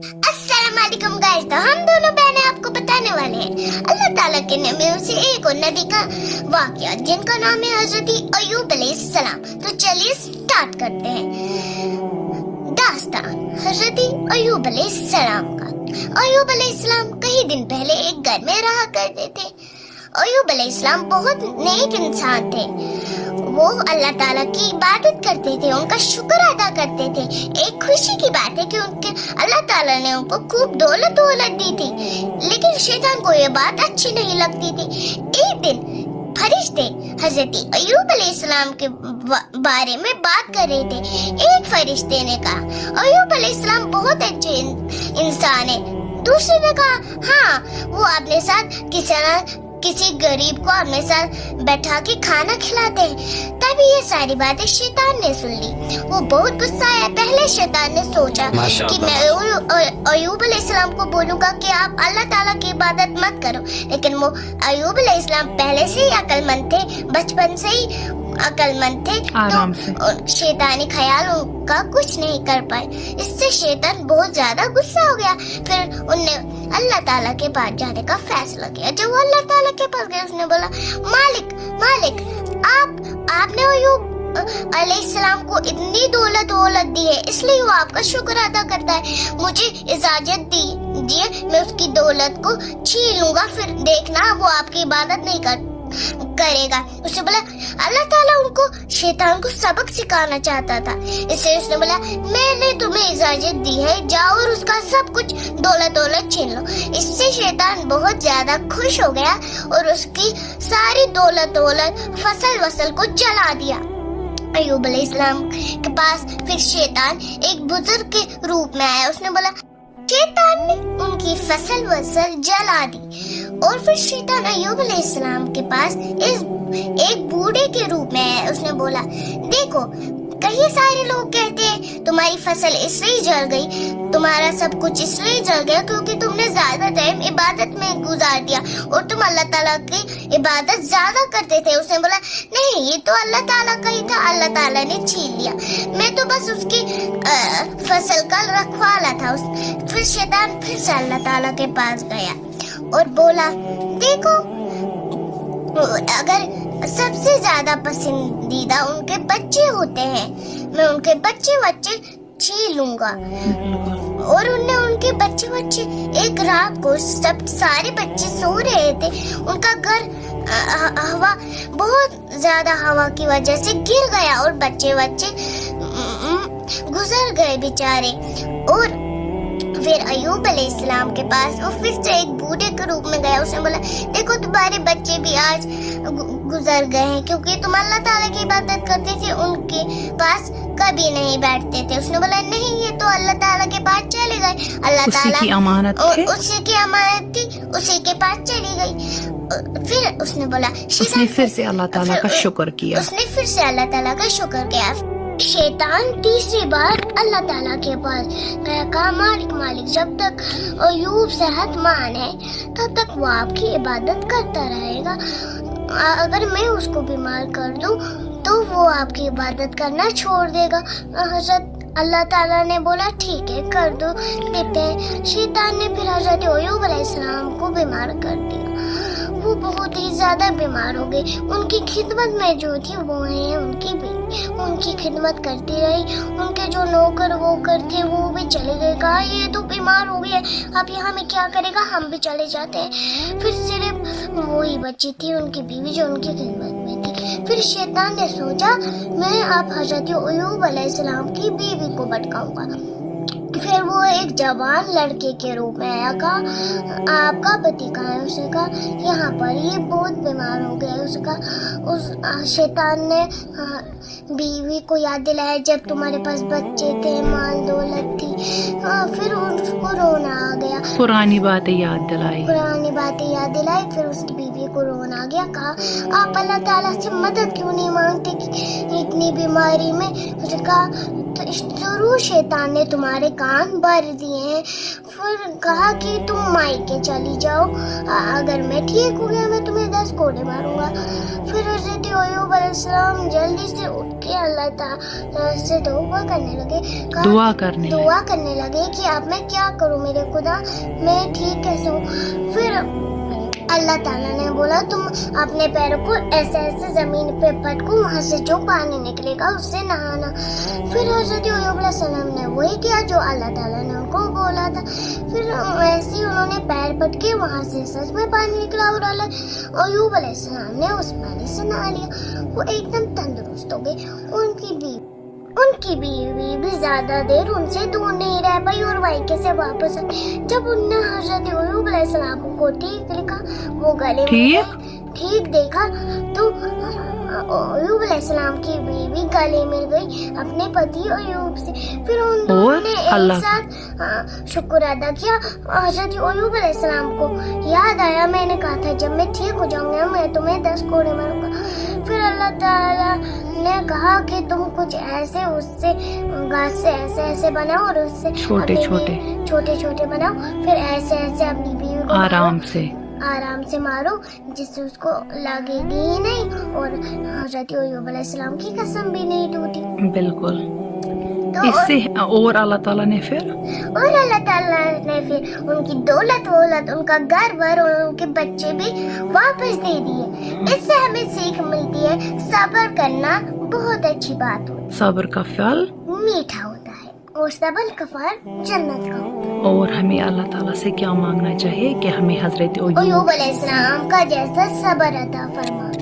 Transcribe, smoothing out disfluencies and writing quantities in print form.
अस्सलाम वालेकुम गाइस, तो हम दोनों बहनें आपको बताने वाले हैं अल्लाह ताला के नबियों से एक और नबी का वाकया जिनका नाम है हजरत अय्यूब अलैहिस्सलाम। तो चलिए स्टार्ट करते हैं दास्तान हजरत अय्यूब अलैहिस्सलाम का। अय्यूब अलैहिस्सलाम कई दिन पहले एक घर में रहा करते थे। अय्यूब अलैहिस्सलाम बहुत नेक इंसान थे। वो अल्लाह ताला की इबादत करते थे, उनका शुक्र अदा करते थे। एक खुशी की बात है कि उनके अल्लाह ताला ने उनको खूब दौलत दी थी, लेकिन शैतान को ये बात अच्छी नहीं लगती थी। एक दिन फरिश्ते हजरत अय्यूब अलैहिस्सलाम के बारे में बात कर रहे थे। एक फरिश्ते ने कहा अय्यूब अलैहिस्सलाम बहुत अच्छे इंसान है। दूसरे ने कहा हाँ, वो अपने साथ किसी गरीब को अपने साथ बैठा के खाना खिलाते हैं। तभी ये सारी बातें शैतान ने सुन ली। वो बहुत गुस्सा आया। पहले शैतान ने सोचा कि मैं अय्यूब अलैहिस्सलाम को बोलूंगा कि आप अल्लाह ताला की इबादत मत करो, लेकिन वो अय्यूब अलैहिस्सलाम पहले से ही अक्लमंद थे, बचपन से ही अक्लमंद थे, तो शैतानी ख्याल उनका कुछ नहीं कर पाए। इससे शैतान बहुत ज्यादा गुस्सा हो गया। फिर उनने अल्लाह ताला के पास जाने का फैसला किया। जब वो अल्लाह ताला के पास गए, उसने बोला मालिक आपने अय्यूब अलैहिस्सलाम को इतनी दौलत दी है, इसलिए वो आपका शुक्र अदा करता है। मुझे इजाजत दीजिए, मैं उसकी दौलत को छीन लूंगा, फिर देखना वो आपकी इबादत नहीं करेगा। उसने बोला अल्लाह ताला उनको शैतान को सबक सिखाना चाहता था, इसलिए उसने बोला मैंने तुम्हें इजाजत दी है, जाओ और उसका सब कुछ दौलत छीन लो। इससे शैतान बहुत ज्यादा खुश हो गया और उसकी सारी दौलत फसल को जला दिया। अय्यूब अलैहिस्सलाम के पास फिर शैतान एक बुजुर्ग के रूप में आया। उसने बोला शैतान ने उनकी फसल जला दी। और फिर शैतान अय्यूब अलैहिस्सलाम के पास एक बूढ़े के रूप में आया। उसने बोला देखो, कई सारे लोग कहते हैं तुम्हारी फसल इसलिए जल गई, तुम्हारा सब कुछ इसलिए जल गया क्योंकि तुमने ज्यादा टाइम इबादत में गुजार दिया और तुम अल्लाह ताला की इबादत ज्यादा करते थे। उसने बोला नहीं, ये तो अल्लाह ताला का ही था, अल्लाह ताला ने छीन लिया, मैं तो बस उसकी फसल का रखवाला था। फिर शैतान फिर से अल्लाह ताला के पास गया और बोला देखो, अगर सबसे ज्यादा पसंदीदा उनके बच्चे होते हैं, मैं उनके बच्चे छीन लूंगा। और उनके बच्चे एक रात को सारे बच्चे सो रहे थे, उनका घर हवा बहुत ज्यादा हवा की वजह से गिर गया और बच्चे गुजर गए बेचारे। और फिर अय्यूब अलैहिस्सलाम के पास वो फिर से एक बूढ़े के रूप में गया। उसने बोला देखो, तुम्हारे बच्चे भी आज गुजर गए हैं क्योंकि तुम अल्लाह ताला की इबादत करते थे, उनके पास कभी नहीं बैठते थे। उसने बोला नहीं, ये तो अल्लाह ताला के पास चले गए, अल्लाह ताला उसी की अमानत थी, उसी के पास चली गई। फिर उसने बोला उसने फिर से अल्लाह ताला का शुक्र किया। शैतान तीसरी बार अल्लाह ताला के पास गया, कहा मालिक जब तक अय्यूब सेहतमंद है तब तक वो आपकी इबादत करता रहेगा, अगर मैं उसको बीमार कर दूं तो वो आपकी इबादत करना छोड़ देगा। हजरत अल्लाह ताला ने बोला ठीक है, कर दो, देते हैं। शैतान ने फिर हजरत अय्यूब अलैहिस्सलाम को बीमार कर दिया। वो बहुत ही ज्यादा बीमार हो गए। उनकी खिदमत में जो थी वो है उनकी खिदमत करती रही। उनके जो नौकर वोकर थे वो भी चले गए, कहा ये तो बीमार हो गए, अब यहाँ में क्या करेगा, हम भी चले जाते हैं। फिर सिर्फ वही बच्ची थी, उनकी बीवी जो उनकी खिदमत में थी। फिर शैतान ने सोचा मैं आप हजरत अय्यूब अलैहिस्सलाम की बीवी को भटकाऊंगा। फिर वो एक जवान लड़के के रूप में आया, कहा आपका पति कहाँ है? उसने कहा यहाँ पर, ये बहुत बीमार हो गया। उस शैतान ने बीवी को याद दिलाया जब तुम्हारे पास बच्चे थे, माल दौलत थी। फिर उसको रोना आ गया, पुरानी बातें याद दिलाई। फिर उसकी बीवी को रोना आ गया, कहा आप अल्लाह ताला से मदद क्यों नहीं मांगते कि इतनी बीमारी में। उसने कहा तो जरूर शैतान ने तुम्हारे कान भर दिए हैं। फिर कहा कि तुम मायके चली जाओ, अगर मैं ठीक हो गया मैं तुम्हें 10 कोड़े मारूंगा। फिर हज़रत अय्यूब अलैहिस्सलाम जल्दी से उठ के अल्लाह ताला से दुआ करने लगे, दुआ करने लगे कि अब मैं क्या करूं मेरे खुदा, मैं ठीक कैसे हूँ। फिर अल्लाह ताला ने बोला तुम अपने पैरों को ऐसे ऐसे जमीन पे पटको, वहाँ से जो पानी निकलेगा उससे नहाना। फिर हज़रत अय्यूब अलैहिस्सलाम ने वही किया जो अल्लाह ताला ने उनको बोला था। फिर वैसे ही उन्होंने पैर पटके, वहाँ से सच में पानी निकला और अय्यूब अलैहिस्सलाम ने उस पानी से नहा लिया। वो एकदम तंदुरुस्त हो गए। उनकी बीवी भी ज्यादा देर उनसे दूर नहीं रह पाई और मायके से वापस आई। जब उनने हज़रत अय्यूब अलैहिस्सलाम को ठीक देखा, वो गले में ठीक देखा तो अय्यूब अलैहिस्सलाम की बीवी गले मिल गई अपने पति अय्यूब से। फिर उन दोनों ने एक साथ शुक्र अदा किया। हज़रत अय्यूब अलैहिस्सलाम को याद आया, मैंने कहा था जब मैं ठीक हो जाऊंगा मैं तुम्हें 10 कोड़े मारूंगा। फिर अल्लाह ताला ने कहा कि तुम कुछ ऐसे उससे घास से ऐसे ऐसे बनाओ और उससे छोटे छोटे बनाओ, फिर ऐसे ऐसे अपनी बीवी को आराम से मारो जिससे उसको लगेगी ही नहीं और हज़रत अय्यूब अलैहिस्सलाम की कसम भी नहीं टूटी। बिल्कुल। तो इससे और अल्लाह ताला ने फिर उनकी दौलत वौलत, उनका घर भर और उनके बच्चे भी वापस दे दिए। इससे हमें सीख मिलती है सब्र करना बहुत अच्छी बात होती है। सब्र का फल मीठा होता है और सब्र का फल जन्नत का होता है। और हमें अल्लाह ताला से क्या मांगना चाहिए कि हमें हज़रत अय्यूब अलैहिस्सलाम का जैसा सब्र अता फरमा।